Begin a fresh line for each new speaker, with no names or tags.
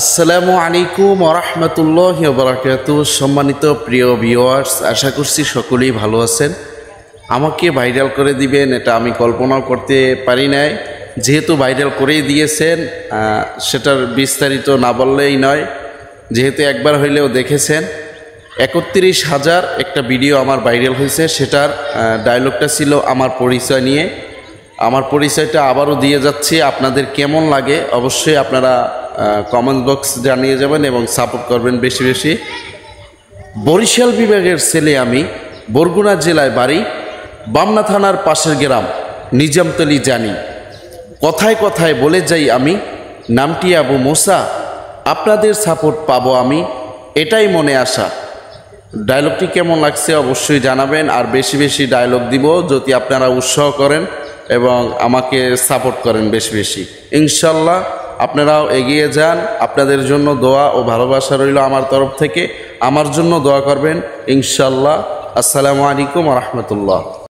আসসালামু আলাইকুম ওয়া রাহমাতুল্লাহি ওয়া বারাকাতুহু। সম্মানিত প্রিয় ভিউয়ার্স, আশা করছি সকলেই ভালো আছেন। আমাকে ভাইরাল করে দিবেন এটা আমি কল্পনাও করতে পারি নাই। যেহেতু ভাইরাল করেই দিয়েছেন, সেটার বিস্তারিত না বললেই নয়। যেহেতু একবার হইলেও দেখেছেন, ৩১,০০০ একটা ভিডিও আমার ভাইরাল হয়েছে। সেটার ডায়লগটা ছিল আমার পরিচয় নিয়ে। আমার পরিচয়টা আবারও দিয়ে যাচ্ছি, আপনাদের কেমন লাগে অবশ্যই আপনারা কমেন্ট বক্স জানিয়ে যাবেন এবং সাপোর্ট করবেন বেশি বেশি। বরিশাল বিভাগের ছেলে আমি, বরগুনা জেলায় বাড়ি, বামনা থানার পাশের গ্রাম নিজামতলী জানি। কথায় কথায় বলে যাই আমি, নামটি আবু মুসা, আপনাদের সাপোর্ট পাবো আমি, এটাই মনে আশা। ডায়লগটি কেমন লাগছে অবশ্যই জানাবেন, আর বেশি বেশি ডায়লগ দিব যদি আপনারা উৎসাহ করেন এবং আমাকে সাপোর্ট করেন বেশি বেশি। ইনশাল্লাহ আপনারাও এগিয়ে যান। আপনাদের জন্য দোয়া ও ভালোবাসা রইল আমার তরফ থেকে। আমার জন্য দোয়া করবেন ইনশাল্লাহ। আসসালামু আলাইকুম ওয়া রাহমাতুল্লাহ।